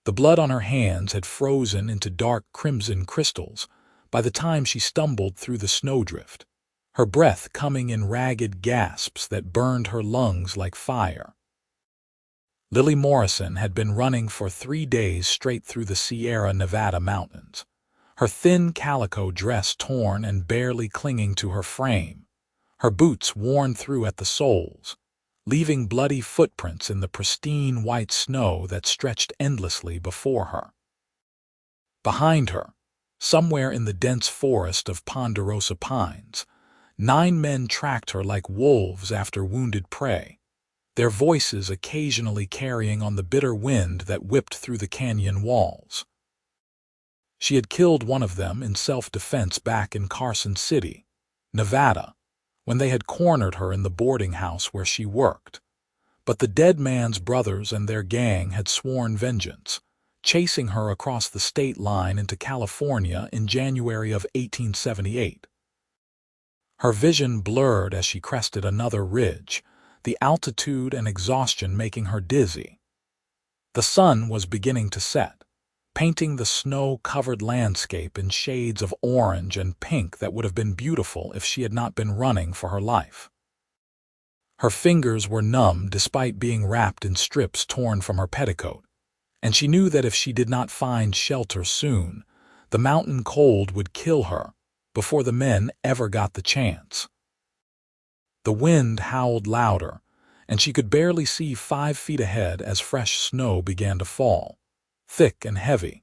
The blood on her hands had frozen into dark crimson crystals by the time she stumbled through the snowdrift, her breath coming in ragged gasps that burned her lungs like fire. Lily Morrison had been running for 3 days straight through the Sierra Nevada mountains, her thin calico dress torn and barely clinging to her frame, her boots worn through at the soles, leaving bloody footprints in the pristine white snow that stretched endlessly before her. Behind her, somewhere in the dense forest of ponderosa pines, 9 men tracked her like wolves after wounded prey, their voices occasionally carrying on the bitter wind that whipped through the canyon walls. She had killed one of them in self-defense back in Carson City, Nevada, when they had cornered her in the boarding house where she worked. But the dead man's brothers and their gang had sworn vengeance, chasing her across the state line into California in January of 1878. Her vision blurred as she crested another ridge, the altitude and exhaustion making her dizzy. The sun was beginning to set, painting the snow-covered landscape in shades of orange and pink that would have been beautiful if she had not been running for her life. Her fingers were numb despite being wrapped in strips torn from her petticoat, and she knew that if she did not find shelter soon, the mountain cold would kill her before the men ever got the chance. The wind howled louder, and she could barely see 5 feet ahead as fresh snow began to fall, thick and heavy,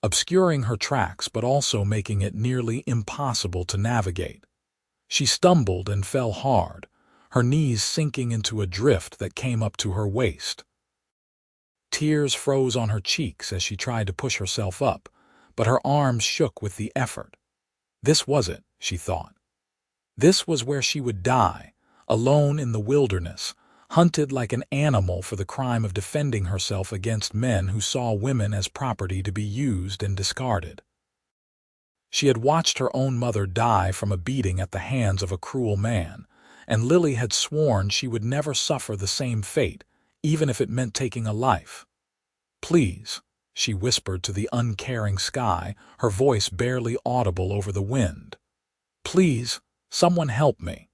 obscuring her tracks but also making it nearly impossible to navigate. She stumbled and fell hard, her knees sinking into a drift that came up to her waist. Tears froze on her cheeks as she tried to push herself up, but her arms shook with the effort. This was it, she thought. This was where she would die, alone in the wilderness, hunted like an animal for the crime of defending herself against men who saw women as property to be used and discarded. She had watched her own mother die from a beating at the hands of a cruel man, and Lily had sworn she would never suffer the same fate, even if it meant taking a life. "Please," she whispered to the uncaring sky, her voice barely audible over the wind. "Please, someone help me."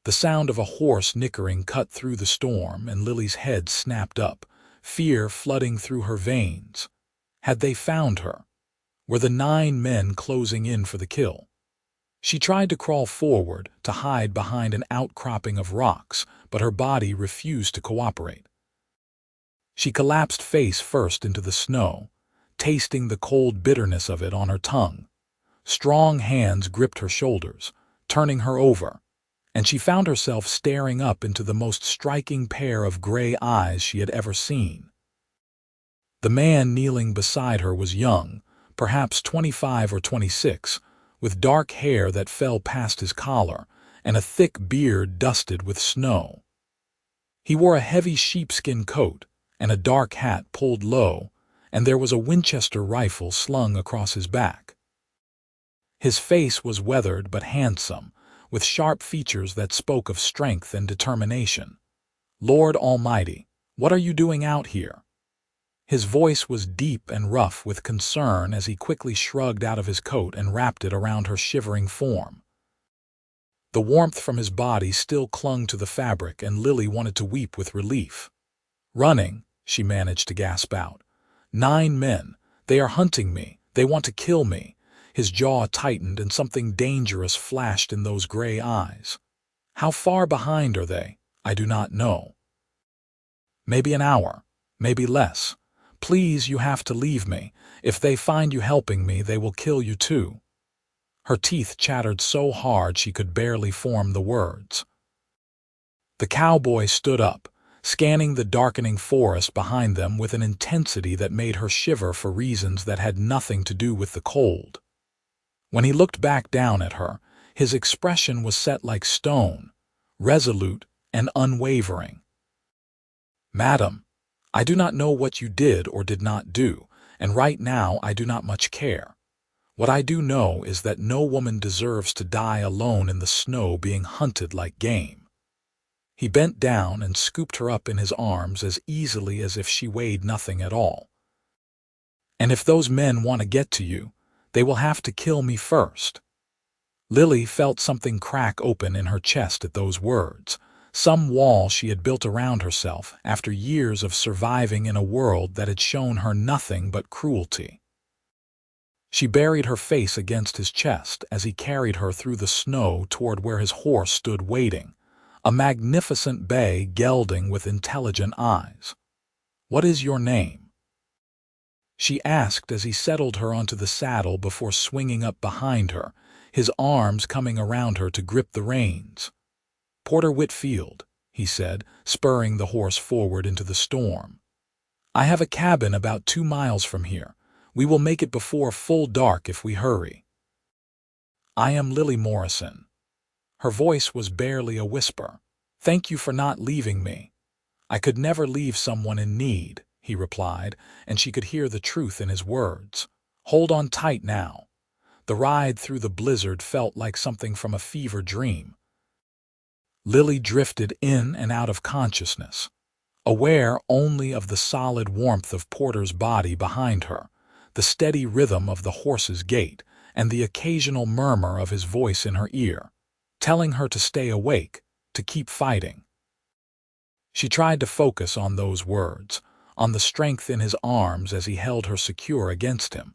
The sound of a horse nickering cut through the storm, and Lily's head snapped up, fear flooding through her veins. Had they found her? Were the 9 men closing in for the kill? She tried to crawl forward, to hide behind an outcropping of rocks, but her body refused to cooperate. She collapsed face first into the snow, tasting the cold bitterness of it on her tongue. Strong hands gripped her shoulders, turning her over, and she found herself staring up into the most striking pair of gray eyes she had ever seen. The man kneeling beside her was young, perhaps 25 or 26, with dark hair that fell past his collar and a thick beard dusted with snow. He wore a heavy sheepskin coat and a dark hat pulled low, and there was a Winchester rifle slung across his back. His face was weathered but handsome, with sharp features that spoke of strength and determination. "Lord Almighty, what are you doing out here?" His voice was deep and rough with concern as he quickly shrugged out of his coat and wrapped it around her shivering form. The warmth from his body still clung to the fabric, and Lily wanted to weep with relief. "Running," she managed to gasp out. "9 men. They are hunting me. They want to kill me." His jaw tightened and something dangerous flashed in those gray eyes. "How far behind are they?" "I do not know." "Maybe an hour, maybe less. Please, you have to leave me. If they find you helping me, they will kill you too." Her teeth chattered so hard she could barely form the words. The cowboy stood up, scanning the darkening forest behind them with an intensity that made her shiver for reasons that had nothing to do with the cold. When he looked back down at her, his expression was set like stone, resolute and unwavering. "Madam, I do not know what you did or did not do, and right now I do not much care. What I do know is that no woman deserves to die alone in the snow being hunted like game." He bent down and scooped her up in his arms as easily as if she weighed nothing at all. And if those men want to get to you, they will have to kill me first." Lily felt something crack open in her chest at those words, some wall she had built around herself after years of surviving in a world that had shown her nothing but cruelty. She buried her face against his chest as he carried her through the snow toward where his horse stood waiting, a magnificent bay gelding with intelligent eyes. "What is your name?" she asked as he settled her onto the saddle before swinging up behind her, his arms coming around her to grip the reins. "Porter Whitfield," he said, spurring the horse forward into the storm. "I have a cabin about 2 miles from here. We will make it before full dark if we hurry." "I am Lily Morrison." Her voice was barely a whisper. "Thank you for not leaving me." "I could never leave someone in need," he replied, and she could hear the truth in his words. "Hold on tight now." The ride through the blizzard felt like something from a fever dream. Lily drifted in and out of consciousness, aware only of the solid warmth of Porter's body behind her, the steady rhythm of the horse's gait, and the occasional murmur of his voice in her ear, telling her to stay awake, to keep fighting. She tried to focus on those words, on the strength in his arms as he held her secure against him,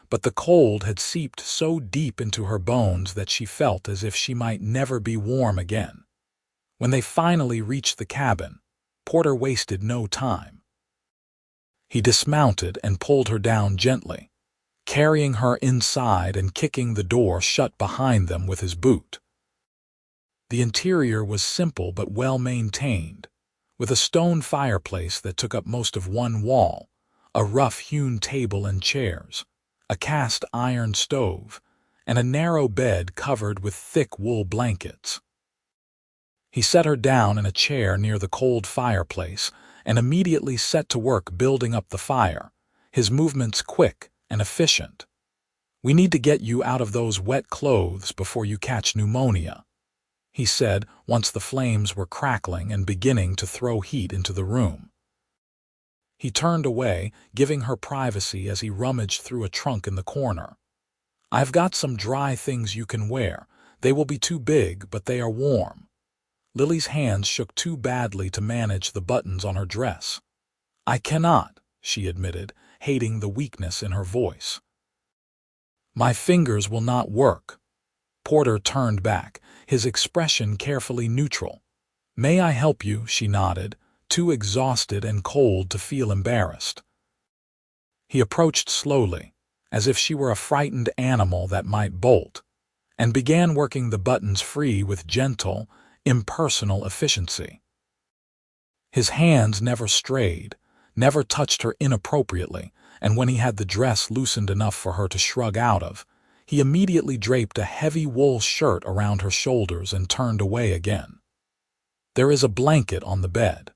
but the cold had seeped so deep into her bones that she felt as if she might never be warm again. When they finally reached the cabin, Porter wasted no time. He dismounted and pulled her down gently, carrying her inside and kicking the door shut behind them with his boot. The interior was simple but well maintained, with a stone fireplace that took up most of one wall, a rough-hewn table and chairs, a cast iron stove, and a narrow bed covered with thick wool blankets. He set her down in a chair near the cold fireplace and immediately set to work building up the fire, his movements quick and efficient. "We need to get you out of those wet clothes before you catch pneumonia," he said once the flames were crackling and beginning to throw heat into the room. He turned away, giving her privacy as he rummaged through a trunk in the corner. "I've got some dry things you can wear. They will be too big, but they are warm." Lily's hands shook too badly to manage the buttons on her dress. "I cannot," she admitted, hating the weakness in her voice. "My fingers will not work." Porter turned back, his expression carefully neutral. "May I help you?" she nodded, too exhausted and cold to feel embarrassed. He approached slowly, as if she were a frightened animal that might bolt, and began working the buttons free with gentle, impersonal efficiency. His hands never strayed, never touched her inappropriately, and when he had the dress loosened enough for her to shrug out of, he immediately draped a heavy wool shirt around her shoulders and turned away again. "There is a blanket on the bed.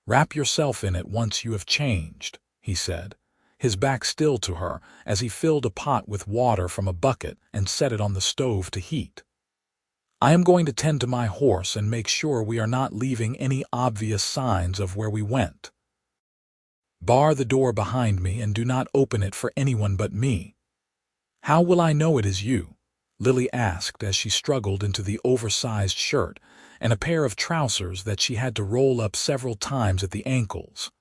Wrap yourself in it once you have changed," he said, his back still to her as he filled a pot with water from a bucket and set it on the stove to heat. "I am going to tend to my horse and make sure we are not leaving any obvious signs of where we went. Bar the door behind me and do not open it for anyone but me." "How will I know it is you?" Lily asked as she struggled into the oversized shirt and a pair of trousers that she had to roll up several times at the ankles.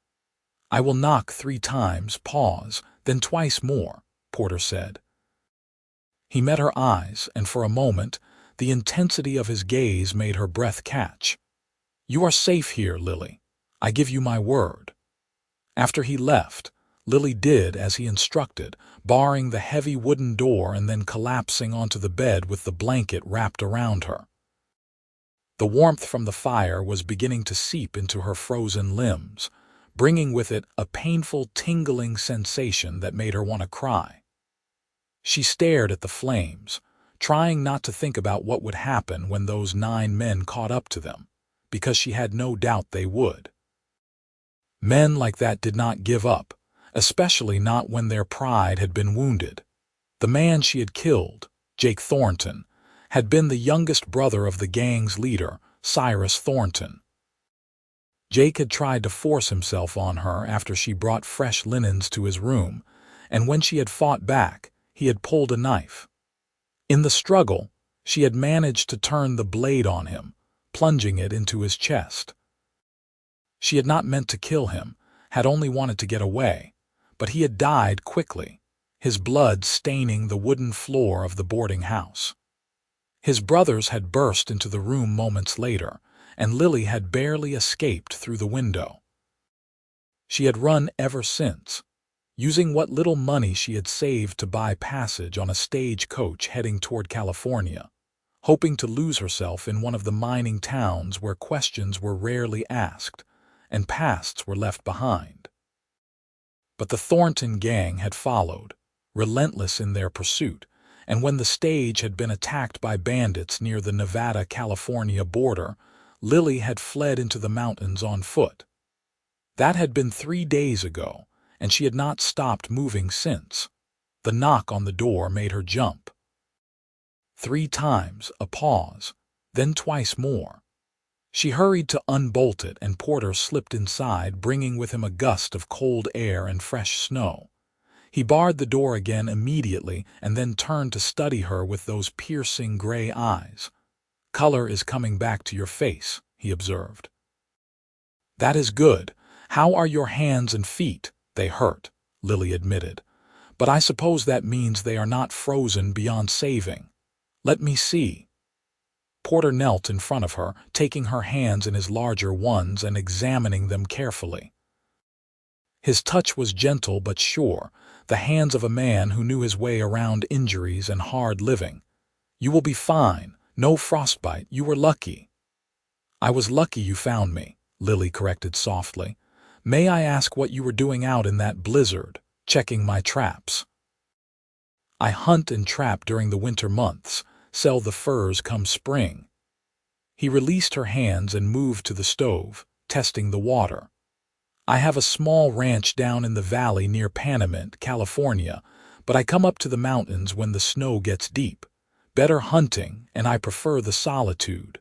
"I will knock 3 times, pause, then twice more," Porter said. He met her eyes, and for a moment, the intensity of his gaze made her breath catch. "You are safe here, Lily. I give you my word." After he left, Lily did as he instructed, barring the heavy wooden door and then collapsing onto the bed with the blanket wrapped around her. The warmth from the fire was beginning to seep into her frozen limbs, bringing with it a painful tingling sensation that made her want to cry. She stared at the flames, trying not to think about what would happen when those 9 men caught up to them, because she had no doubt they would. Men like that did not give up, especially not when their pride had been wounded. The man she had killed, Jake Thornton, had been the youngest brother of the gang's leader, Cyrus Thornton. Jake had tried to force himself on her after she brought fresh linens to his room, and when she had fought back, he had pulled a knife. In the struggle, she had managed to turn the blade on him, plunging it into his chest. She had not meant to kill him, had only wanted to get away, but he had died quickly, his blood staining the wooden floor of the boarding house. His brothers had burst into the room moments later, and Lily had barely escaped through the window. She had run ever since, using what little money she had saved to buy passage on a stagecoach heading toward California, hoping to lose herself in one of the mining towns where questions were rarely asked and pasts were left behind. But the Thornton gang had followed, relentless in their pursuit, and when the stage had been attacked by bandits near the Nevada-California border, Lily had fled into the mountains on foot. That had been 3 days ago, and she had not stopped moving since. The knock on the door made her jump. 3 times, a pause, then twice more. She hurried to unbolt it, and Porter slipped inside, bringing with him a gust of cold air and fresh snow. He barred the door again immediately and then turned to study her with those piercing gray eyes. "Color is coming back to your face," he observed. "That is good. How are your hands and feet?" "They hurt," Lily admitted. "But I suppose that means they are not frozen beyond saving. Let me see." Porter knelt in front of her, taking her hands in his larger ones and examining them carefully. His touch was gentle but sure, the hands of a man who knew his way around injuries and hard living. "You will be fine. No frostbite. You were lucky." "I was lucky you found me," Lily corrected softly. "May I ask what you were doing out in that blizzard, checking my traps?" "I hunt and trap during the winter months, sell the furs come spring." He released her hands and moved to the stove, testing the water. "I have a small ranch down in the valley near Panamint, California, but I come up to the mountains when the snow gets deep. Better hunting, and I prefer the solitude."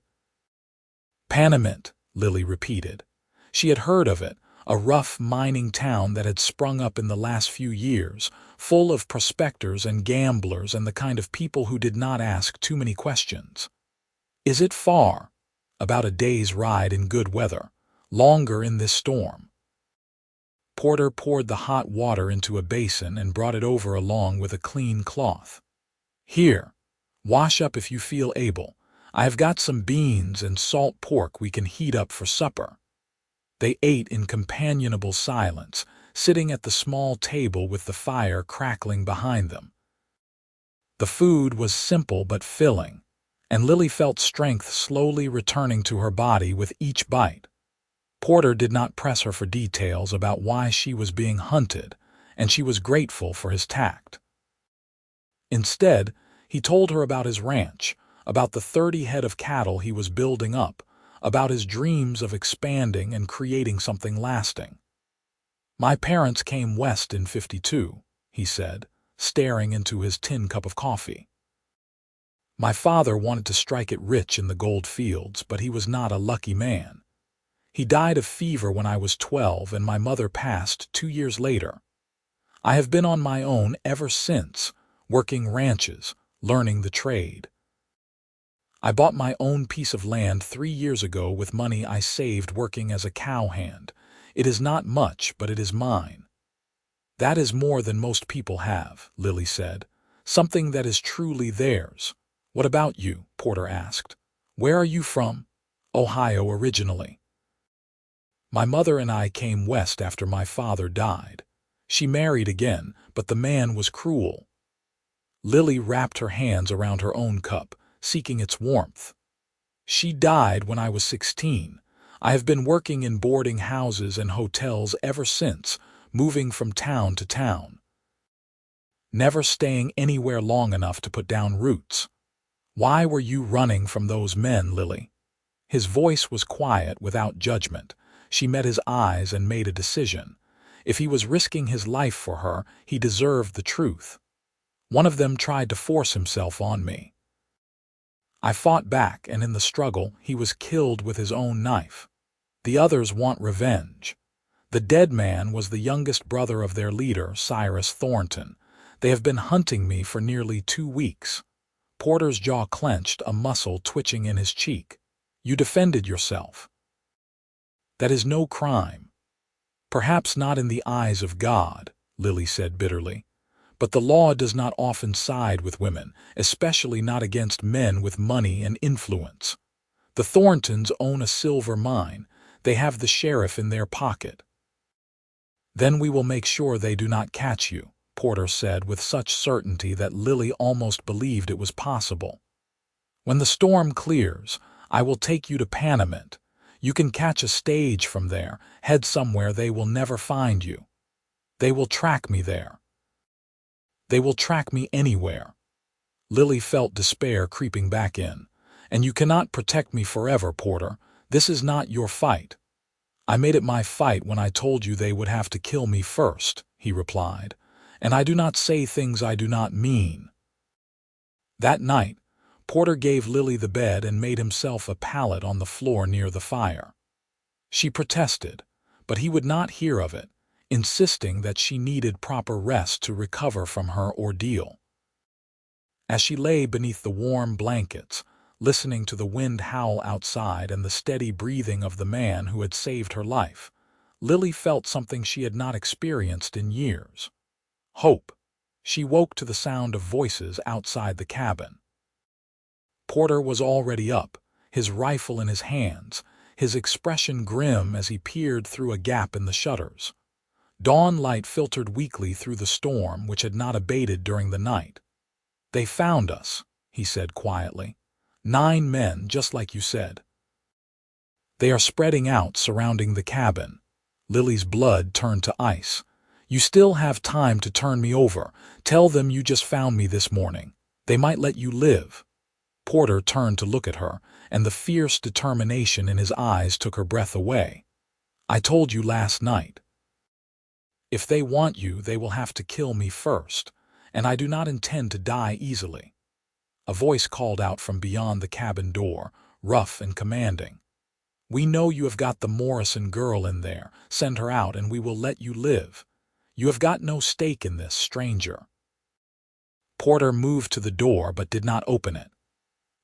"Panamint," Lily repeated. She had heard of it, a rough mining town that had sprung up in the last few years, full of prospectors and gamblers and the kind of people who did not ask too many questions. "Is it far?" "About a day's ride in good weather. Longer in this storm." Porter poured the hot water into a basin and brought it over along with a clean cloth. "Here, wash up if you feel able. I have got some beans and salt pork we can heat up for supper." They ate in companionable silence, sitting at the small table with the fire crackling behind them. The food was simple but filling, and Lily felt strength slowly returning to her body with each bite. Porter did not press her for details about why she was being hunted, and she was grateful for his tact. Instead, he told her about his ranch, about the 30 head of cattle he was building up, about his dreams of expanding and creating something lasting. "My parents came west in '52, he said, staring into his tin cup of coffee. "My father wanted to strike it rich in the gold fields, but he was not a lucky man. He died of fever when I was 12, and my mother passed 2 years later. I have been on my own ever since, working ranches, learning the trade. I bought my own piece of land 3 years ago with money I saved working as a cowhand. It is not much, but it is mine." "That is more than most people have," Lily said. "Something that is truly theirs." "What about you?" Porter asked. "Where are you from?" "Ohio originally. My mother and I came west after my father died. She married again, but the man was cruel." Lily wrapped her hands around her own cup, seeking its warmth. "She died when I was 16. I have been working in boarding houses and hotels ever since, moving from town to town. Never staying anywhere long enough to put down roots." "Why were you running from those men, Lily?" His voice was quiet, without judgment. She met his eyes and made a decision. If he was risking his life for her, he deserved the truth. "One of them tried to force himself on me. I fought back, and in the struggle, he was killed with his own knife." The others want revenge. The dead man was the youngest brother of their leader, Cyrus Thornton. They have been hunting me for nearly 2 weeks. Porter's jaw clenched, a muscle twitching in his cheek. You defended yourself. That is no crime. Perhaps not in the eyes of God, Lily said bitterly. But the law does not often side with women, especially not against men with money and influence. The Thorntons own a silver mine. They have the sheriff in their pocket. Then we will make sure they do not catch you, Porter said with such certainty that Lily almost believed it was possible. When the storm clears, I will take you to Panamint. You can catch a stage from there, head somewhere they will never find you. They will track me there. They will track me anywhere. Lily felt despair creeping back in. And you cannot protect me forever, Porter. This is not your fight. I made it my fight when I told you they would have to kill me first, he replied. And I do not say things I do not mean. That night, Porter gave Lily the bed and made himself a pallet on the floor near the fire. She protested, but he would not hear of it, insisting that she needed proper rest to recover from her ordeal. As she lay beneath the warm blankets, listening to the wind howl outside and the steady breathing of the man who had saved her life, Lily felt something she had not experienced in years. Hope. She woke to the sound of voices outside the cabin. Porter was already up, his rifle in his hands, his expression grim as he peered through a gap in the shutters. Dawn light filtered weakly through the storm which had not abated during the night. They found us, he said quietly. 9 men, just like you said. They are spreading out, surrounding the cabin. Lily's blood turned to ice. You still have time to turn me over. Tell them you just found me this morning. They might let you live. Porter turned to look at her, and the fierce determination in his eyes took her breath away. I told you last night. If they want you, they will have to kill me first, and I do not intend to die easily. A voice called out from beyond the cabin door, rough and commanding. We know you have got the Morrison girl in there. Send her out and we will let you live. You have got no stake in this, stranger. Porter moved to the door but did not open it.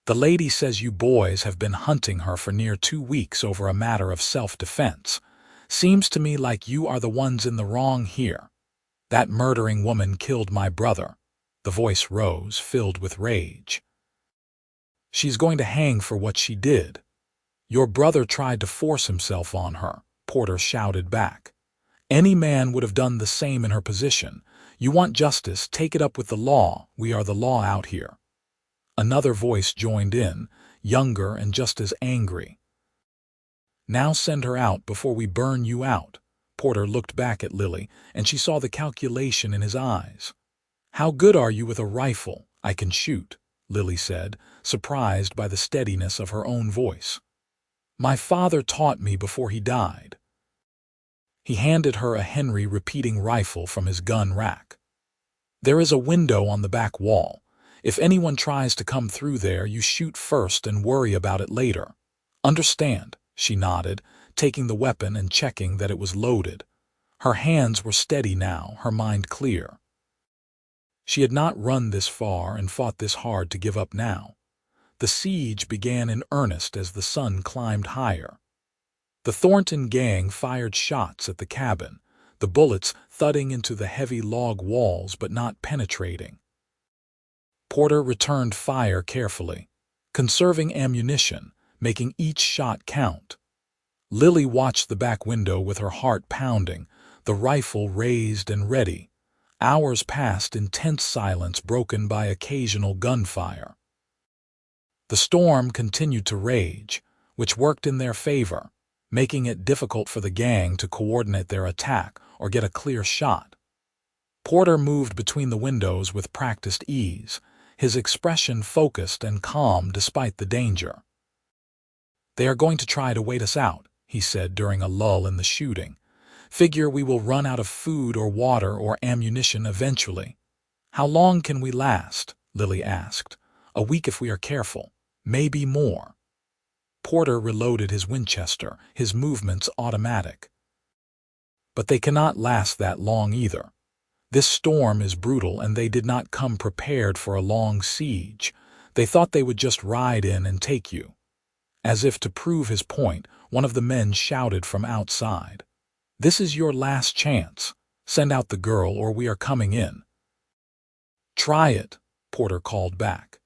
The lady says you boys have been hunting her for near 2 weeks over a matter of self-defense. Seems to me like you are the ones in the wrong here. That murdering woman killed my brother. The voice rose, filled with rage. She's going to hang for what she did. Your brother tried to force himself on her, Porter shouted back. Any man would have done the same in her position. You want justice, take it up with the law. We are the law out here. Another voice joined in, younger and just as angry. Now send her out before we burn you out. Porter looked back at Lily, and she saw the calculation in his eyes. How good are you with a rifle? I can shoot, Lily said, surprised by the steadiness of her own voice. My father taught me before he died. He handed her a Henry repeating rifle from his gun rack. There is a window on the back wall. If anyone tries to come through there, you shoot first and worry about it later. Understand? She nodded, taking the weapon and checking that it was loaded. Her hands were steady now, her mind clear. She had not run this far and fought this hard to give up now. The siege began in earnest as the sun climbed higher. The Thornton gang fired shots at the cabin, the bullets thudding into the heavy log walls but not penetrating. Porter returned fire carefully, conserving ammunition, making each shot count. Lily watched the back window with her heart pounding, the rifle raised and ready. Hours passed in tense silence broken by occasional gunfire. The storm continued to rage, which worked in their favor, making it difficult for the gang to coordinate their attack or get a clear shot. Porter moved between the windows with practiced ease, his expression focused and calm despite the danger. They are going to try to wait us out, he said during a lull in the shooting. Figure we will run out of food or water or ammunition eventually. How long can we last? Lily asked. A week if we are careful, maybe more. Porter reloaded his Winchester, his movements automatic. But they cannot last that long either. This storm is brutal, and they did not come prepared for a long siege. They thought they would just ride in and take you. As if to prove his point, one of the men shouted from outside, "This is your last chance. Send out the girl or we are coming in." "Try it," Porter called back.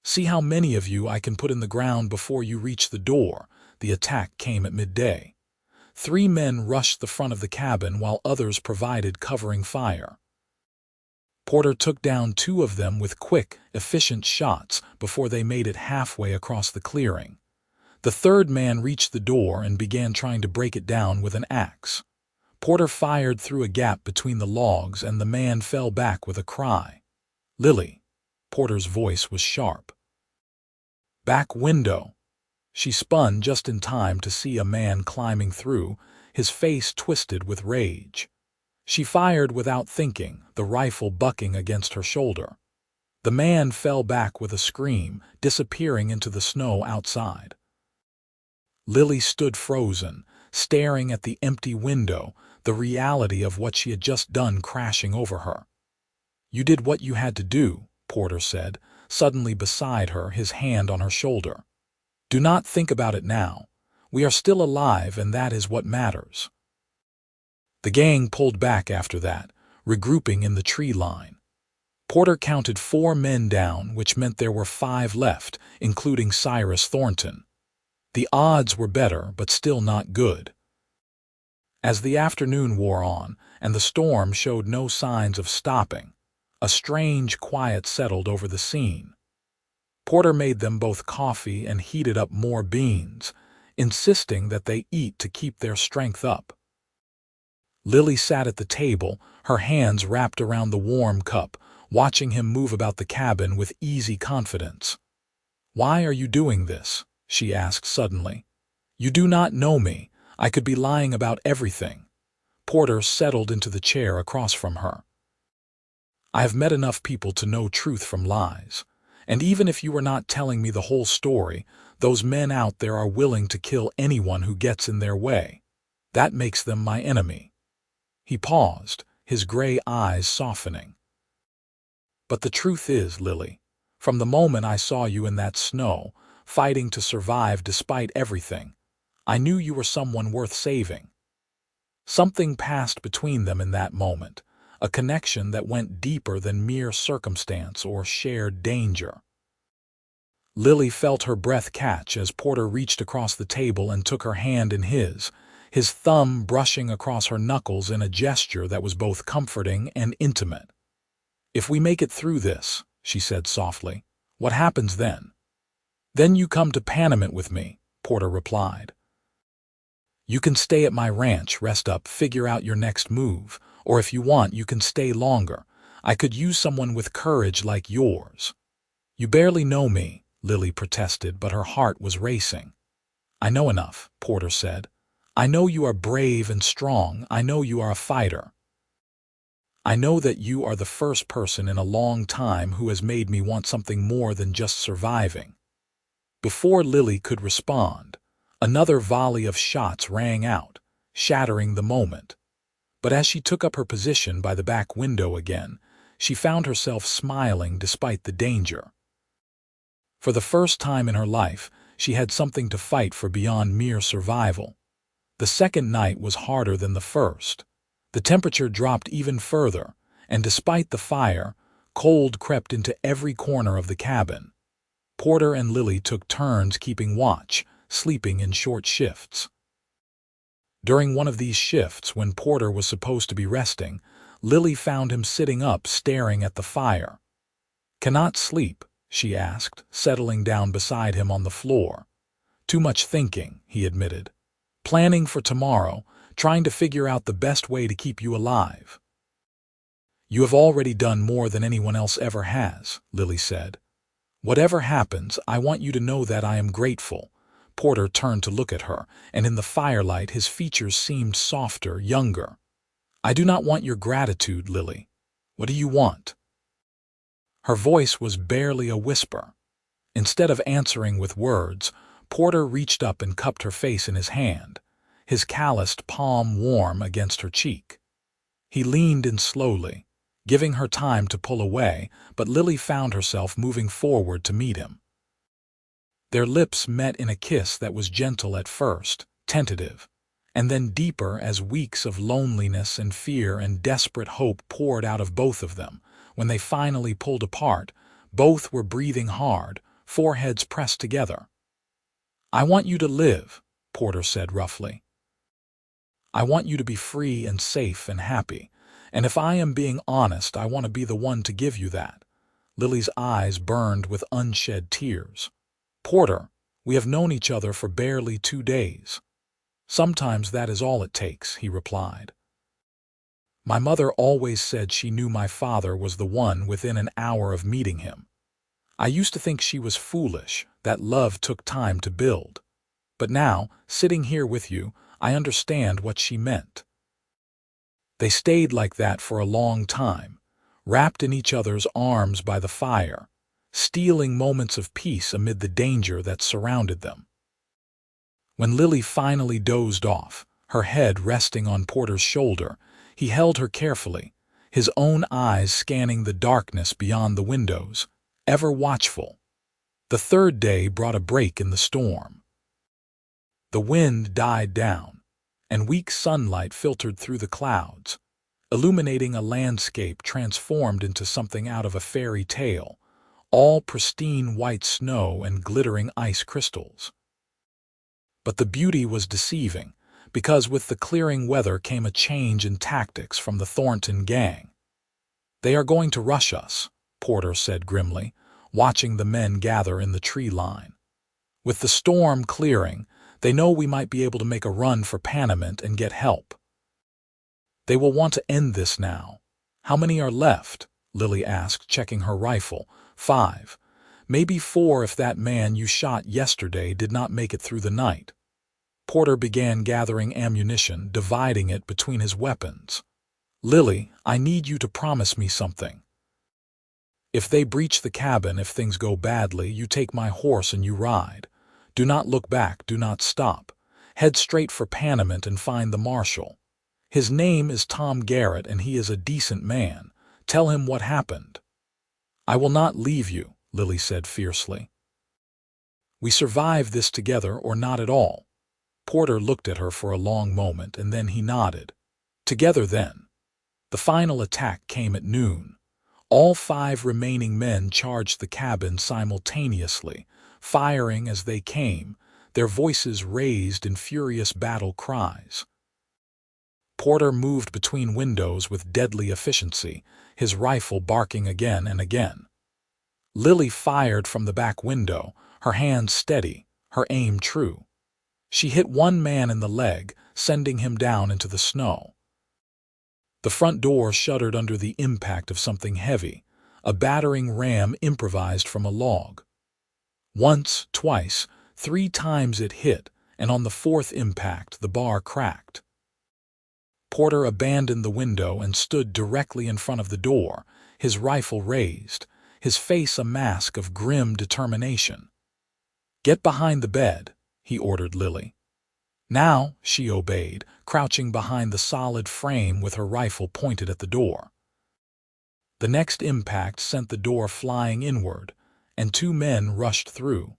"See how many of you I can put in the ground before you reach the door." The attack came at midday. 3 men rushed the front of the cabin while others provided covering fire. Porter took down 2 of them with quick, efficient shots before they made it halfway across the clearing. The 3rd man reached the door and began trying to break it down with an axe. Porter fired through a gap between the logs, and the man fell back with a cry. "Lily!" Porter's voice was sharp. "Back window!" She spun just in time to see a man climbing through, his face twisted with rage. She fired without thinking, the rifle bucking against her shoulder. The man fell back with a scream, disappearing into the snow outside. Lily stood frozen, staring at the empty window, the reality of what she had just done crashing over her. "You did what you had to do," Porter said, suddenly beside her, his hand on her shoulder. "Do not think about it now. We are still alive, and that is what matters." The gang pulled back after that, regrouping in the tree line. Porter counted 4 men down, which meant there were 5 left, including Cyrus Thornton. The odds were better, but still not good. As the afternoon wore on, and the storm showed no signs of stopping, a strange quiet settled over the scene. Porter made them both coffee and heated up more beans, insisting that they eat to keep their strength up. Lily sat at the table, her hands wrapped around the warm cup, watching him move about the cabin with easy confidence. "Why are you doing this?" she asked suddenly. "You do not know me. I could be lying about everything." Porter settled into the chair across from her. "I have met enough people to know truth from lies. And even if you were not telling me the whole story, those men out there are willing to kill anyone who gets in their way. That makes them my enemy." He paused, his gray eyes softening. "But the truth is, Lily, from the moment I saw you in that snow, fighting to survive despite everything, I knew you were someone worth saving." Something passed between them in that moment, a connection that went deeper than mere circumstance or shared danger. Lily felt her breath catch as Porter reached across the table and took her hand in his thumb brushing across her knuckles in a gesture that was both comforting and intimate. "If we make it through this," she said softly, "what happens then?" "Then you come to Panamint with me," Porter replied. "You can stay at my ranch, rest up, figure out your next move, or if you want, you can stay longer. I could use someone with courage like yours." "You barely know me," Lily protested, but her heart was racing. "I know enough," Porter said. "I know you are brave and strong. I know you are a fighter. I know that you are the first person in a long time who has made me want something more than just surviving." Before Lily could respond, another volley of shots rang out, shattering the moment. But as she took up her position by the back window again, she found herself smiling despite the danger. For the first time in her life, she had something to fight for beyond mere survival. The second night was harder than the first. The temperature dropped even further, and despite the fire, cold crept into every corner of the cabin. Porter and Lily took turns keeping watch, sleeping in short shifts. During one of these shifts, when Porter was supposed to be resting, Lily found him sitting up staring at the fire. "Cannot sleep?" she asked, settling down beside him on the floor. "Too much thinking," he admitted. "Planning for tomorrow, trying to figure out the best way to keep you alive." "You have already done more than anyone else ever has," Lily said. "Whatever happens, I want you to know that I am grateful." Porter turned to look at her, and in the firelight his features seemed softer, younger. "I do not want your gratitude, Lily. What do you want?" Her voice was barely a whisper. Instead of answering with words, Porter reached up and cupped her face in his hand, his calloused palm warm against her cheek. He leaned in slowly, giving her time to pull away, but Lily found herself moving forward to meet him. Their lips met in a kiss that was gentle at first, tentative, and then deeper as weeks of loneliness and fear and desperate hope poured out of both of them. When they finally pulled apart, both were breathing hard, foreheads pressed together. "I want you to live," Porter said roughly. "I want you to be free and safe and happy, and if I am being honest, I want to be the one to give you that." Lily's eyes burned with unshed tears. "Porter, we have known each other for barely 2 days. Sometimes that is all it takes," he replied. "My mother always said she knew my father was the one within an hour of meeting him. I used to think she was foolish, that love took time to build. But now, sitting here with you, I understand what she meant." They stayed like that for a long time, wrapped in each other's arms by the fire, stealing moments of peace amid the danger that surrounded them. When Lily finally dozed off, her head resting on Porter's shoulder, he held her carefully, his own eyes scanning the darkness beyond the windows, ever watchful. The third day brought a break in the storm. The wind died down, and weak sunlight filtered through the clouds, illuminating a landscape transformed into something out of a fairy tale, all pristine white snow and glittering ice crystals. But the beauty was deceiving, because with the clearing weather came a change in tactics from the Thornton gang. "They are going to rush us," Porter said grimly, watching the men gather in the tree line. "With the storm clearing, they know we might be able to make a run for Panamint and get help. They will want to end this now." "How many are left?" Lily asked, checking her rifle. "5. Maybe 4 if that man you shot yesterday did not make it through the night." Porter began gathering ammunition, dividing it between his weapons. "Lily, I need you to promise me something. If they breach the cabin, if things go badly, you take my horse and you ride. Do not look back, do not stop. Head straight for Panamint and find the marshal. His name is Tom Garrett and he is a decent man. Tell him what happened." "I will not leave you," Lily said fiercely. "We survive this together or not at all." Porter looked at her for a long moment and then he nodded. "Together then." The final attack came at noon. All 5 remaining men charged the cabin simultaneously, firing as they came, their voices raised in furious battle cries. Porter moved between windows with deadly efficiency, his rifle barking again and again. Lily fired from the back window, her hand steady, her aim true. She hit one man in the leg, sending him down into the snow. The front door shuddered under the impact of something heavy, a battering ram improvised from a log. Once, twice, 3 times it hit, and on the 4th impact the bar cracked. Porter abandoned the window and stood directly in front of the door, his rifle raised, his face a mask of grim determination. "Get behind the bed," he ordered Lily. "Now," she obeyed, crouching behind the solid frame with her rifle pointed at the door. The next impact sent the door flying inward, and 2 men rushed through.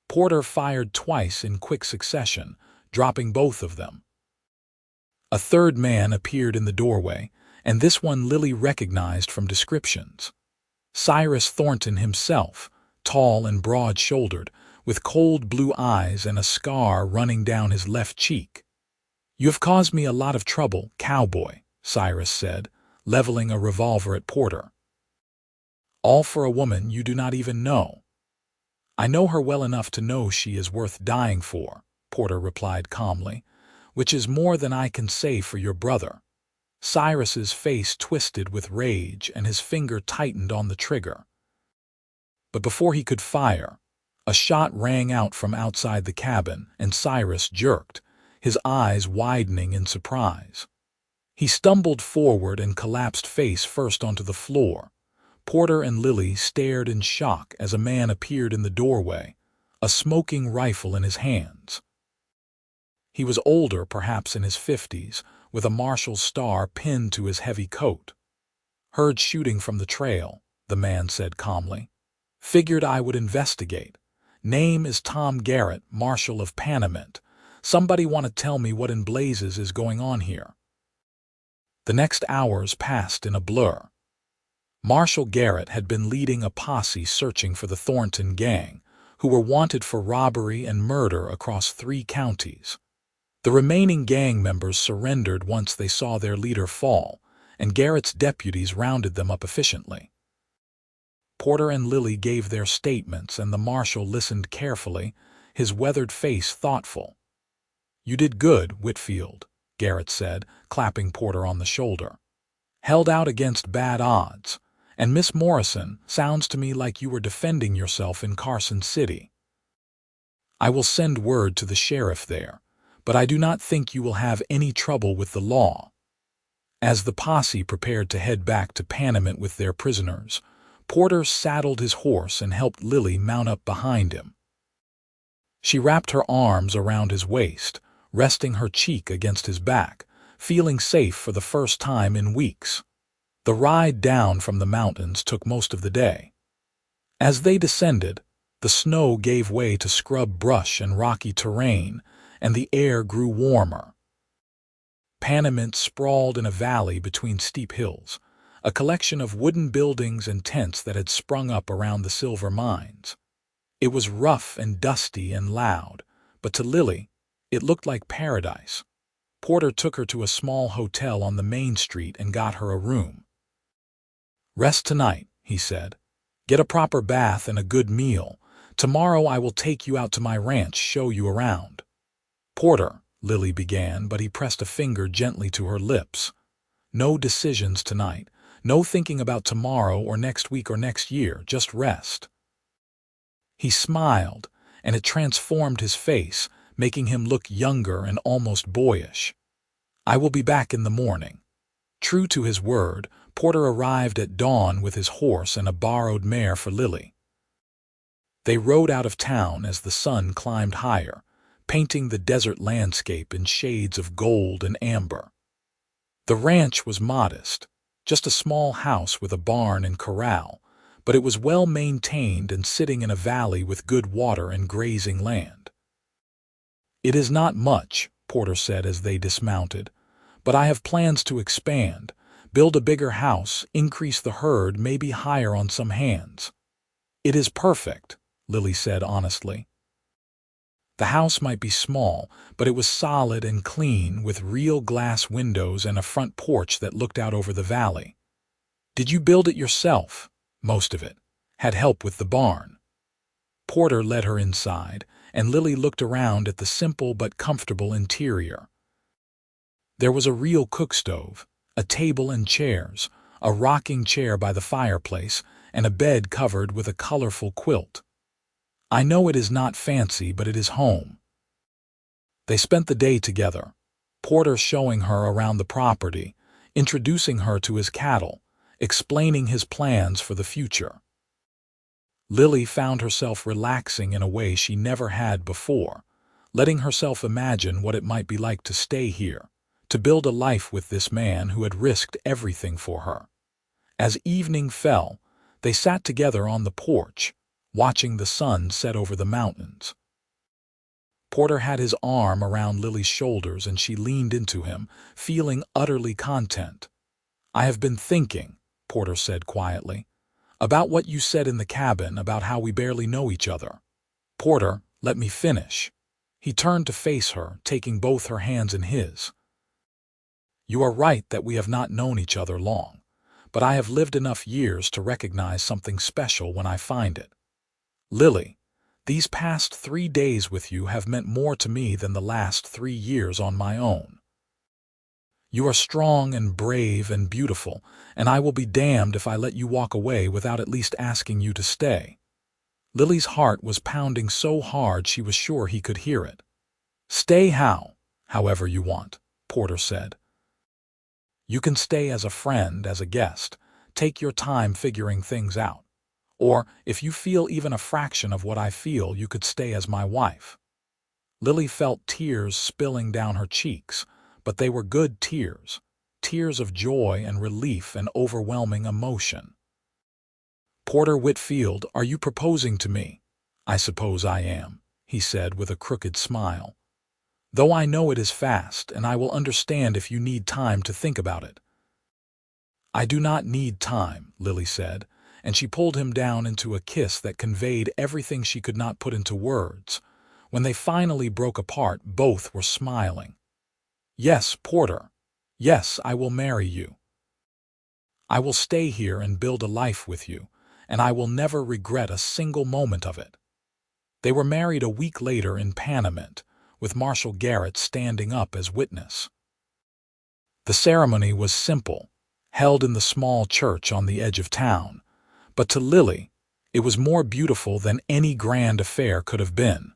Porter fired twice in quick succession, dropping both of them. A 3rd man appeared in the doorway, and this one Lily recognized from descriptions. Cyrus Thornton himself, tall and broad-shouldered, with cold blue eyes and a scar running down his left cheek. "You have caused me a lot of trouble, Cowboy," Cyrus said, leveling a revolver at Porter. "All for a woman you do not even know." "I know her well enough to know she is worth dying for," Porter replied calmly, "which is more than I can say for your brother." Cyrus's face twisted with rage and his finger tightened on the trigger. But before he could fire, a shot rang out from outside the cabin and Cyrus jerked, his eyes widening in surprise. He stumbled forward and collapsed face first onto the floor. Porter and Lily stared in shock as a man appeared in the doorway, a smoking rifle in his hands. He was older, perhaps in his 50s, with a marshal's star pinned to his heavy coat. "Heard shooting from the trail," the man said calmly. "Figured I would investigate. Name is Tom Garrett, Marshal of Panamint. Somebody want to tell me what in blazes is going on here?" The next hours passed in a blur. Marshal Garrett had been leading a posse searching for the Thornton gang, who were wanted for robbery and murder across 3 counties. The remaining gang members surrendered once they saw their leader fall, and Garrett's deputies rounded them up efficiently. Porter and Lily gave their statements, and the marshal listened carefully, his weathered face thoughtful. "You did good, Whitfield," Garrett said, clapping Porter on the shoulder. "Held out against bad odds. And Miss Morrison, sounds to me like you were defending yourself in Carson City. I will send word to the sheriff there, but I do not think you will have any trouble with the law." As the posse prepared to head back to Panamint with their prisoners, Porter saddled his horse and helped Lily mount up behind him. She wrapped her arms around his waist, resting her cheek against his back, feeling safe for the first time in weeks. The ride down from the mountains took most of the day. As they descended, the snow gave way to scrub brush and rocky terrain, and the air grew warmer. Panamint sprawled in a valley between steep hills, a collection of wooden buildings and tents that had sprung up around the silver mines. It was rough and dusty and loud, but to Lily, it looked like paradise. Porter took her to a small hotel on the main street and got her a room. "Rest tonight," he said. "Get a proper bath and a good meal. Tomorrow I will take you out to my ranch, show you around." "Porter," Lily began, but he pressed a finger gently to her lips. "No decisions tonight. No thinking about tomorrow or next week or next year. Just rest." He smiled, and it transformed his face, making him look younger and almost boyish. "I will be back in the morning." True to his word, Porter arrived at dawn with his horse and a borrowed mare for Lily. They rode out of town as the sun climbed higher, painting the desert landscape in shades of gold and amber. The ranch was modest, just a small house with a barn and corral, but it was well maintained and sitting in a valley with good water and grazing land. "It is not much," Porter said as they dismounted, "but I have plans to expand, build a bigger house, increase the herd, maybe hire on some hands." "It is perfect," Lily said honestly. The house might be small, but it was solid and clean, with real glass windows and a front porch that looked out over the valley. "Did you build it yourself?" "Most of it. Had help with the barn." Porter led her inside, and Lily looked around at the simple but comfortable interior. There was a real cook stove, a table and chairs, a rocking chair by the fireplace, and a bed covered with a colorful quilt. "I know it is not fancy, but it is home." They spent the day together, Porter showing her around the property, introducing her to his cattle, explaining his plans for the future. Lily found herself relaxing in a way she never had before, letting herself imagine what it might be like to stay here, to build a life with this man who had risked everything for her. As evening fell, they sat together on the porch, watching the sun set over the mountains. Porter had his arm around Lily's shoulders and she leaned into him, feeling utterly content. "I have been thinking," Porter said quietly, "about what you said in the cabin about how we barely know each other." "Porter, let me finish." He turned to face her, taking both her hands in his. "You are right that we have not known each other long, but I have lived enough years to recognize something special when I find it. Lily, these past 3 days with you have meant more to me than the last 3 years on my own. You are strong and brave and beautiful, and I will be damned if I let you walk away without at least asking you to stay." Lily's heart was pounding so hard she was sure he could hear it. "Stay however you want," Porter said. "You can stay as a friend, as a guest. Take your time figuring things out. Or, if you feel even a fraction of what I feel, you could stay as my wife." Lily felt tears spilling down her cheeks, but they were good tears, tears of joy and relief and overwhelming emotion. "Porter Whitfield, are you proposing to me?" "I suppose I am," he said with a crooked smile. "Though I know it is fast, and I will understand if you need time to think about it." "I do not need time," Lily said, and she pulled him down into a kiss that conveyed everything she could not put into words. When they finally broke apart, both were smiling. "Yes, Porter. Yes, I will marry you. I will stay here and build a life with you, and I will never regret a single moment of it." They were married a week later in Panamint, with Marshall Garrett standing up as witness. The ceremony was simple, held in the small church on the edge of town, but to Lily, it was more beautiful than any grand affair could have been.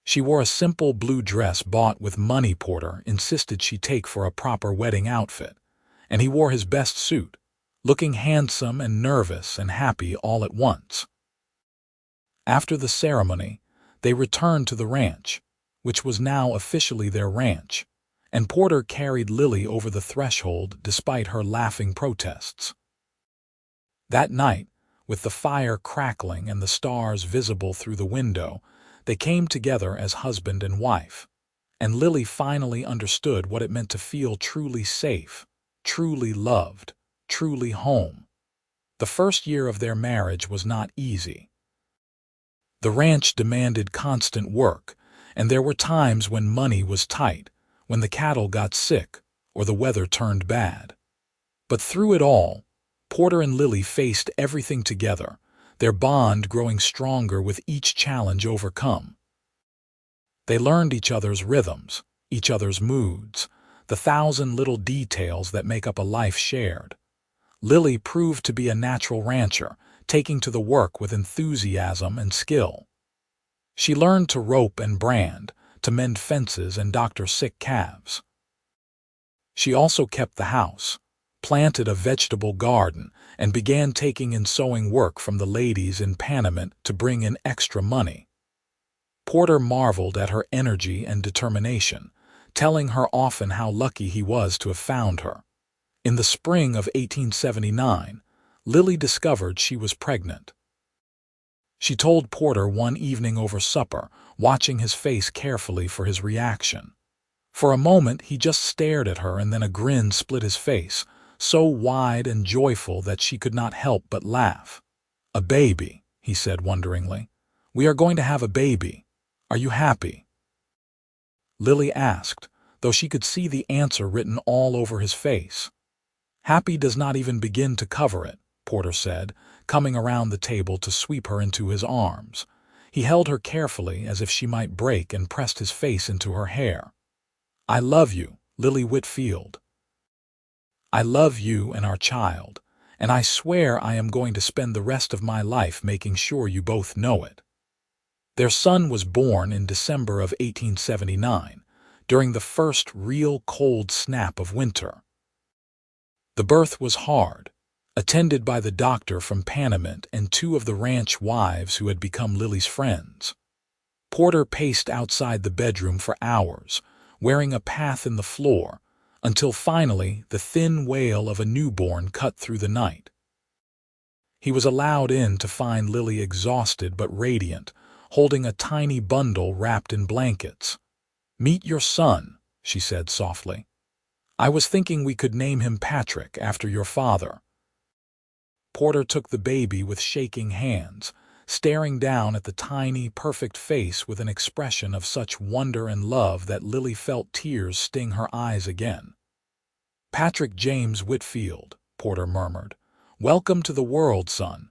She wore a simple blue dress bought with money Porter insisted she take for a proper wedding outfit, and he wore his best suit, looking handsome and nervous and happy all at once. After the ceremony, they returned to the ranch, which was now officially their ranch, and Porter carried Lily over the threshold despite her laughing protests. That night, with the fire crackling and the stars visible through the window, they came together as husband and wife, and Lily finally understood what it meant to feel truly safe, truly loved, truly home. The first year of their marriage was not easy. The ranch demanded constant work, and there were times when money was tight, when the cattle got sick, or the weather turned bad. But through it all, Porter and Lily faced everything together, their bond growing stronger with each challenge overcome. They learned each other's rhythms, each other's moods, the thousand little details that make up a life shared. Lily proved to be a natural rancher, taking to the work with enthusiasm and skill. She learned to rope and brand, to mend fences and doctor sick calves. She also kept the house, planted a vegetable garden, and began taking in sewing work from the ladies in Panamint to bring in extra money. Porter marveled at her energy and determination, telling her often how lucky he was to have found her. In the spring of 1879, Lily discovered she was pregnant. She told Porter one evening over supper, watching his face carefully for his reaction. For a moment he just stared at her, and then a grin split his face, so wide and joyful that she could not help but laugh. "A baby," he said wonderingly. "We are going to have a baby. Are you happy?" Lily asked, though she could see the answer written all over his face. "Happy does not even begin to cover it," Porter said, coming around the table to sweep her into his arms. He held her carefully as if she might break and pressed his face into her hair. "I love you, Lily Whitfield. I love you and our child, and I swear I am going to spend the rest of my life making sure you both know it." Their son was born in December of 1879, during the first real cold snap of winter. The birth was hard, attended by the doctor from Panamint and two of the ranch wives who had become Lily's friends. Porter paced outside the bedroom for hours, wearing a path in the floor, until finally the thin wail of a newborn cut through the night. He was allowed in to find Lily exhausted but radiant, holding a tiny bundle wrapped in blankets. "Meet your son," she said softly. "I was thinking we could name him Patrick after your father." Porter took the baby with shaking hands, staring down at the tiny, perfect face with an expression of such wonder and love that Lily felt tears sting her eyes again. "Patrick James Whitfield," Porter murmured. "Welcome to the world, son."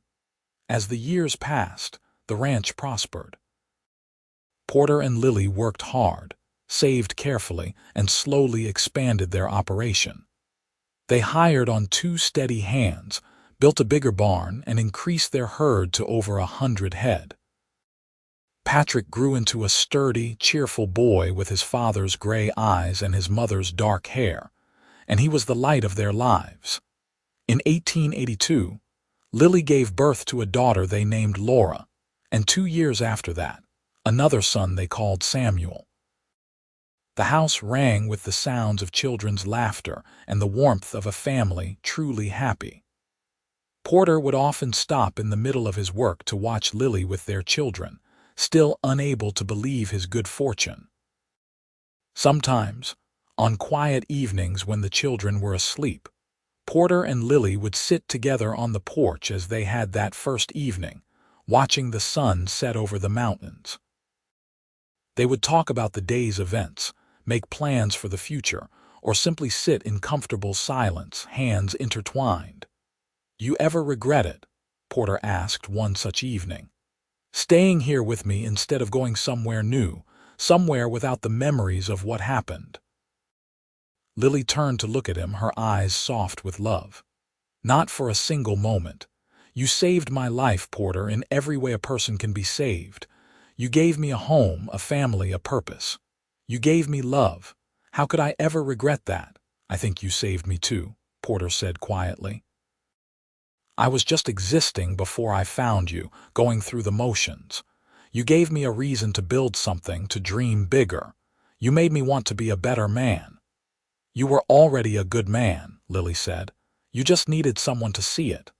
As the years passed, the ranch prospered. Porter and Lily worked hard, saved carefully, and slowly expanded their operation. They hired on 2 steady hands, built a bigger barn, and increased their herd to over 100 head. Patrick grew into a sturdy, cheerful boy with his father's gray eyes and his mother's dark hair, and he was the light of their lives. In 1882, Lily gave birth to a daughter they named Laura, and 2 years after that, another son they called Samuel. The house rang with the sounds of children's laughter and the warmth of a family truly happy. Porter would often stop in the middle of his work to watch Lily with their children, still unable to believe his good fortune. Sometimes, on quiet evenings when the children were asleep, Porter and Lily would sit together on the porch as they had that first evening, watching the sun set over the mountains. They would talk about the day's events, make plans for the future, or simply sit in comfortable silence, hands intertwined. "You ever regret it?" Porter asked one such evening. "Staying here with me instead of going somewhere new, somewhere without the memories of what happened?" Lily turned to look at him, her eyes soft with love. "Not for a single moment. You saved my life, Porter, in every way a person can be saved. You gave me a home, a family, a purpose. You gave me love. How could I ever regret that?" "I think you saved me too," Porter said quietly. "I was just existing before I found you, going through the motions. You gave me a reason to build something, to dream bigger. You made me want to be a better man." "You were already a good man," Lily said. "You just needed someone to see it."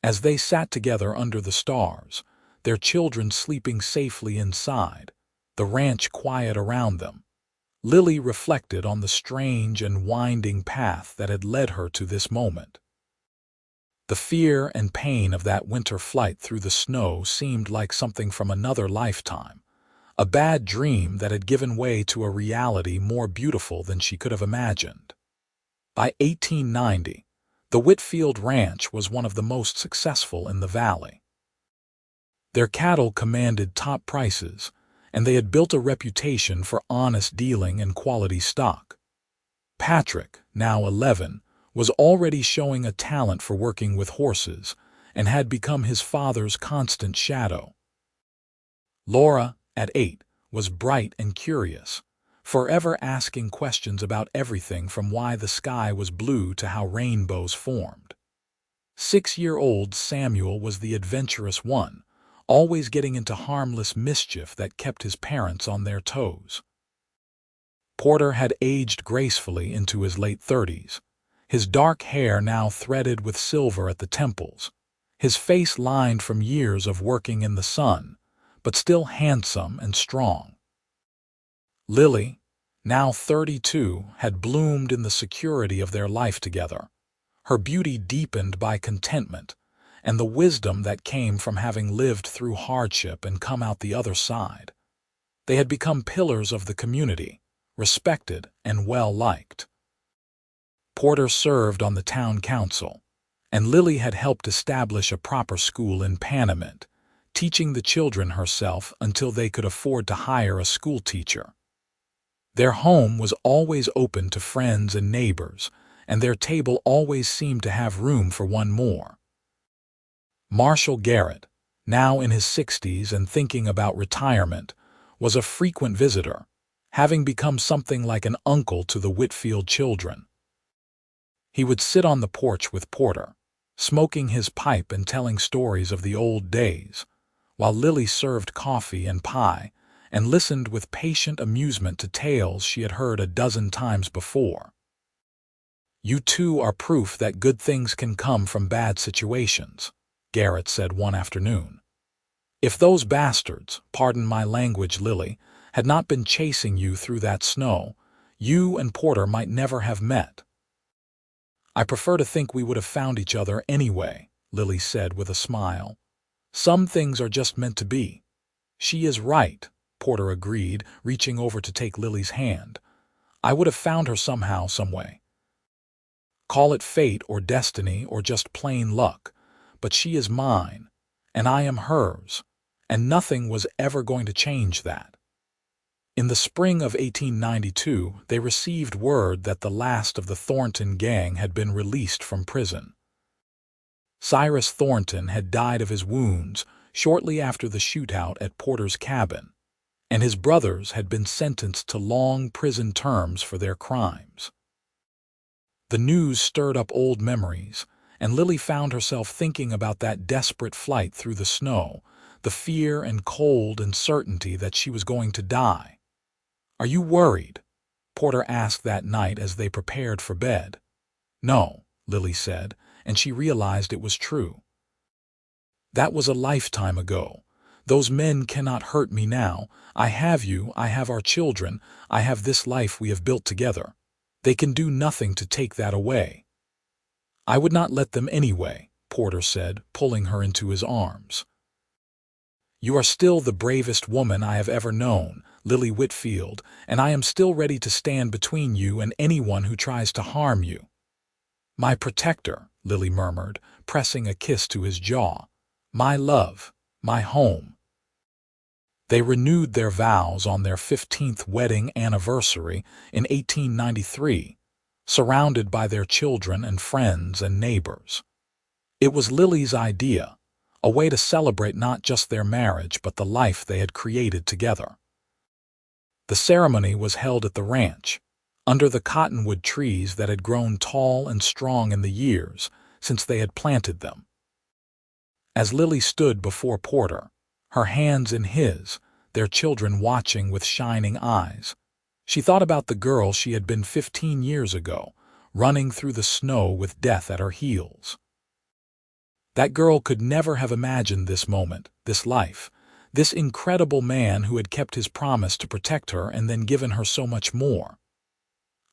As they sat together under the stars, their children sleeping safely inside, the ranch quiet around them, Lily reflected on the strange and winding path that had led her to this moment. The fear and pain of that winter flight through the snow seemed like something from another lifetime, a bad dream that had given way to a reality more beautiful than she could have imagined. By 1890, the Whitfield Ranch was one of the most successful in the valley. Their cattle commanded top prices, and they had built a reputation for honest dealing and quality stock. Patrick, now 11, was already showing a talent for working with horses and had become his father's constant shadow. Laura, at 8, was bright and curious, forever asking questions about everything from why the sky was blue to how rainbows formed. 6-year-old Samuel was the adventurous one, always getting into harmless mischief that kept his parents on their toes. Porter had aged gracefully into his late 30s, his dark hair now threaded with silver at the temples, his face lined from years of working in the sun, but still handsome and strong. Lily, now 32, had bloomed in the security of their life together, her beauty deepened by contentment and the wisdom that came from having lived through hardship and come out the other side. They had become pillars of the community, respected and well-liked. Porter served on the town council, and Lily had helped establish a proper school in Panamint, teaching the children herself until they could afford to hire a school teacher. Their home was always open to friends and neighbors, and their table always seemed to have room for one more. Marshall Garrett, now in his 60s and thinking about retirement, was a frequent visitor, having become something like an uncle to the Whitfield children. He would sit on the porch with Porter, smoking his pipe and telling stories of the old days, while Lily served coffee and pie and listened with patient amusement to tales she had heard a dozen times before. "You two are proof that good things can come from bad situations," Garrett said one afternoon. "If those bastards, pardon my language, Lily, had not been chasing you through that snow, you and Porter might never have met." "I prefer to think we would have found each other anyway," Lily said with a smile. "Some things are just meant to be." "She is right," Porter agreed, reaching over to take Lily's hand. "I would have found her somehow, some way. Call it fate or destiny or just plain luck, but she is mine, and I am hers, and nothing was ever going to change that." In the spring of 1892, they received word that the last of the Thornton gang had been released from prison. Cyrus Thornton had died of his wounds shortly after the shootout at Porter's cabin, and his brothers had been sentenced to long prison terms for their crimes. The news stirred up old memories, and Lily found herself thinking about that desperate flight through the snow, the fear and cold and certainty that she was going to die. "Are you worried?" Porter asked that night as they prepared for bed. "No," Lily said, and she realized it was true. "That was a lifetime ago. Those men cannot hurt me now. I have you, I have our children, I have this life we have built together. They can do nothing to take that away." "I would not let them anyway," Porter said, pulling her into his arms. "You are still the bravest woman I have ever known, Lily Whitfield, and I am still ready to stand between you and anyone who tries to harm you." "My protector," Lily murmured, pressing a kiss to his jaw. "My love, my home." They renewed their vows on their 15th wedding anniversary in 1893, surrounded by their children and friends and neighbors. It was Lily's idea, a way to celebrate not just their marriage but the life they had created together. The ceremony was held at the ranch, under the cottonwood trees that had grown tall and strong in the years since they had planted them. As Lily stood before Porter, her hands in his, their children watching with shining eyes, she thought about the girl she had been 15 years ago, running through the snow with death at her heels. That girl could never have imagined this moment, this life, this incredible man who had kept his promise to protect her and then given her so much more.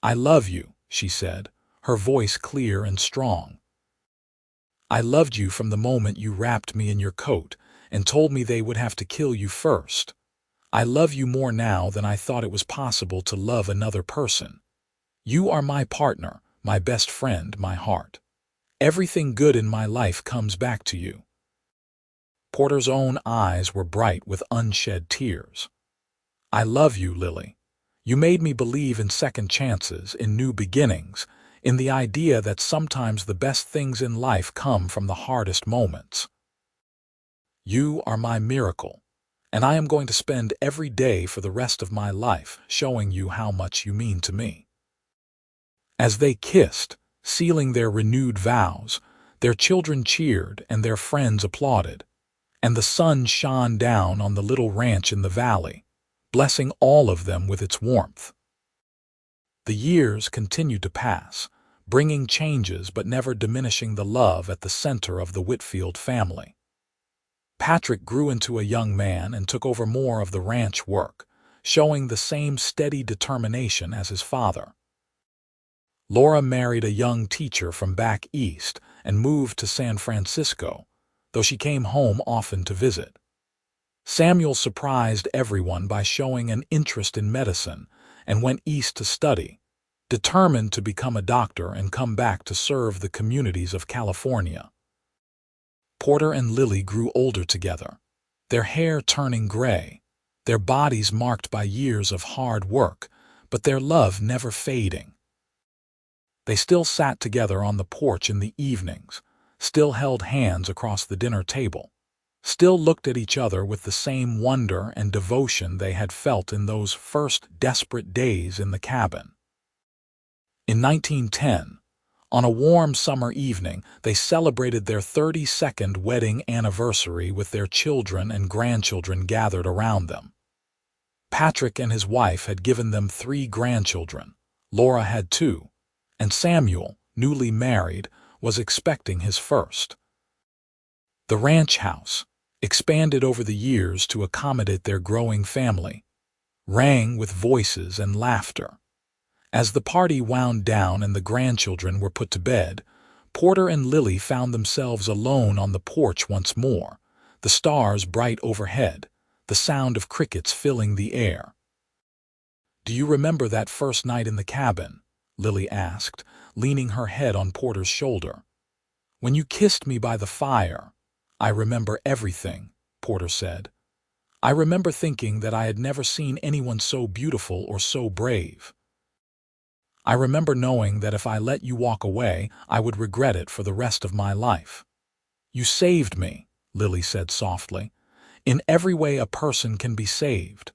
"I love you," she said, her voice clear and strong. "I loved you from the moment you wrapped me in your coat and told me they would have to kill you first. I love you more now than I thought it was possible to love another person. You are my partner, my best friend, my heart. Everything good in my life comes back to you." Porter's own eyes were bright with unshed tears. "I love you, Lily. You made me believe in second chances, in new beginnings, in the idea that sometimes the best things in life come from the hardest moments. You are my miracle, and I am going to spend every day for the rest of my life showing you how much you mean to me." As they kissed, sealing their renewed vows, their children cheered and their friends applauded, and the sun shone down on the little ranch in the valley, blessing all of them with its warmth. The years continued to pass, bringing changes but never diminishing the love at the center of the Whitfield family. Patrick grew into a young man and took over more of the ranch work, showing the same steady determination as his father. Laura married a young teacher from back east and moved to San Francisco, though she came home often to visit. Samuel surprised everyone by showing an interest in medicine and went east to study, determined to become a doctor and come back to serve the communities of California. Porter and Lily grew older together, their hair turning gray, their bodies marked by years of hard work, but their love never fading. They still sat together on the porch in the evenings, still held hands across the dinner table, still looked at each other with the same wonder and devotion they had felt in those first desperate days in the cabin. In 1910, on a warm summer evening, they celebrated their 32nd wedding anniversary with their children and grandchildren gathered around them. Patrick and his wife had given them 3 grandchildren. Laura had 2, and Samuel, newly married, was expecting his first. The ranch house, expanded over the years to accommodate their growing family, rang with voices and laughter. As the party wound down and the grandchildren were put to bed, Porter and Lily found themselves alone on the porch once more, the stars bright overhead, the sound of crickets filling the air. "Do you remember that first night in the cabin?" Lily asked, leaning her head on Porter's shoulder. "When you kissed me by the fire." "I remember everything," Porter said. "I remember thinking that I had never seen anyone so beautiful or so brave. I remember knowing that if I let you walk away, I would regret it for the rest of my life." "You saved me," Lily said softly. "In every way a person can be saved."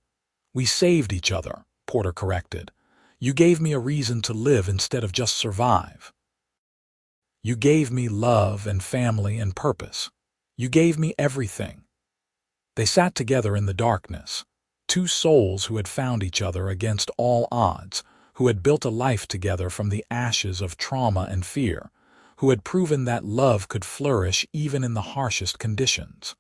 "We saved each other," Porter corrected. "You gave me a reason to live instead of just survive." You gave me love and family and purpose. You gave me everything." They sat together in the darkness, two souls who had found each other against all odds, who had built a life together from the ashes of trauma and fear, who had proven that love could flourish even in the harshest conditions.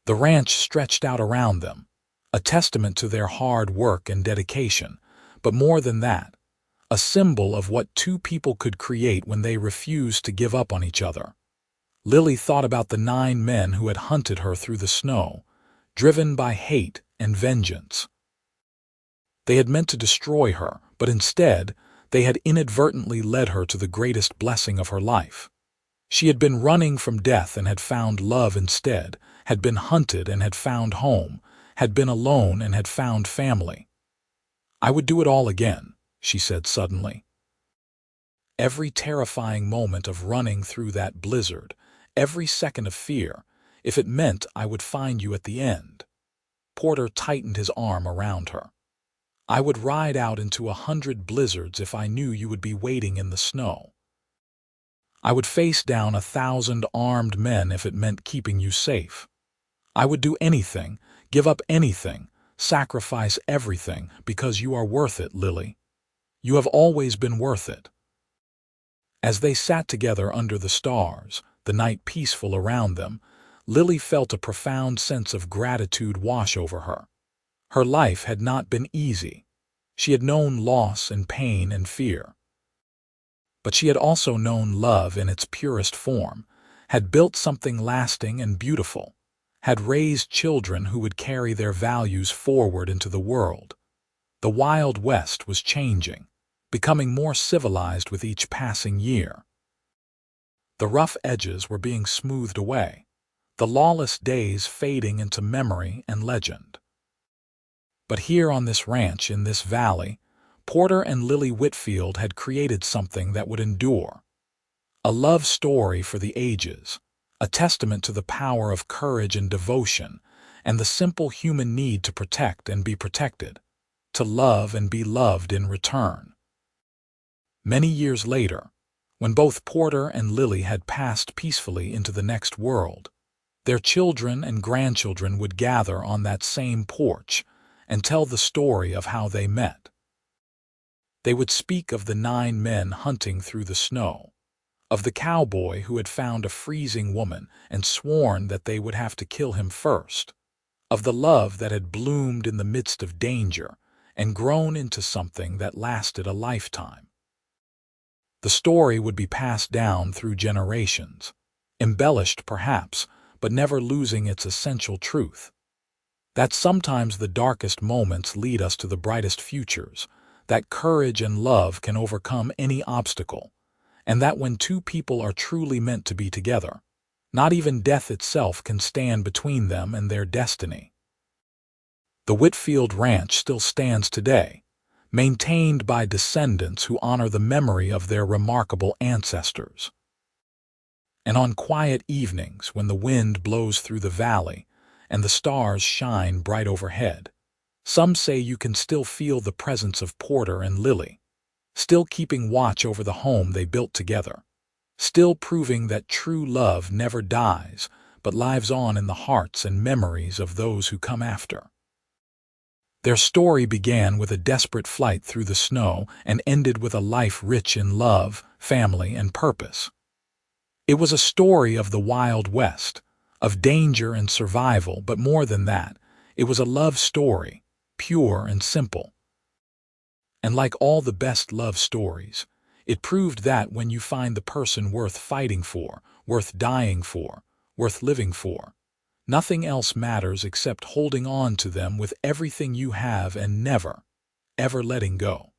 The ranch stretched out around them, a testament to their hard work and dedication, but more than that, a symbol of what two people could create when they refused to give up on each other. Lily thought about the 9 men who had hunted her through the snow, driven by hate and vengeance. They had meant to destroy her, but instead, they had inadvertently led her to the greatest blessing of her life. She had been running from death and had found love instead, had been hunted and had found home, had been alone and had found family. "I would do it all again," she said suddenly. Every terrifying moment of running through that blizzard, every second of fear, if it meant I would find you at the end. Porter tightened his arm around her. "I would ride out into 100 blizzards if I knew you would be waiting in the snow. I would face down 1,000 armed men if it meant keeping you safe. I would do anything, give up anything, sacrifice everything, because you are worth it, Lily. You have always been worth it." As they sat together under the stars, the night peaceful around them, Lily felt a profound sense of gratitude wash over her. Her life had not been easy. She had known loss and pain and fear. But she had also known love in its purest form, had built something lasting and beautiful, had raised children who would carry their values forward into the world. The Wild West was changing, becoming more civilized with each passing year. The rough edges were being smoothed away, the lawless days fading into memory and legend. But here on this ranch in this valley, Porter and Lily Whitfield had created something that would endure. A love story for the ages, a testament to the power of courage and devotion, and the simple human need to protect and be protected, to love and be loved in return. Many years later, when both Porter and Lily had passed peacefully into the next world, their children and grandchildren would gather on that same porch and tell the story of how they met. They would speak of the 9 men hunting through the snow, of the cowboy who had found a freezing woman and sworn that they would have to kill him first, of the love that had bloomed in the midst of danger and grown into something that lasted a lifetime. The story would be passed down through generations, embellished perhaps, but never losing its essential truth. That sometimes the darkest moments lead us to the brightest futures, that courage and love can overcome any obstacle, and that when two people are truly meant to be together, not even death itself can stand between them and their destiny. The Whitfield Ranch still stands today, maintained by descendants who honor the memory of their remarkable ancestors. And on quiet evenings when the wind blows through the valley and the stars shine bright overhead, some say you can still feel the presence of Porter and Lily, still keeping watch over the home they built together, still proving that true love never dies but lives on in the hearts and memories of those who come after. Their story began with a desperate flight through the snow and ended with a life rich in love, family, and purpose. It was a story of the Wild West, of danger and survival, but more than that, it was a love story, pure and simple. And like all the best love stories, it proved that when you find the person worth fighting for, worth dying for, worth living for, nothing else matters except holding on to them with everything you have and never, ever letting go.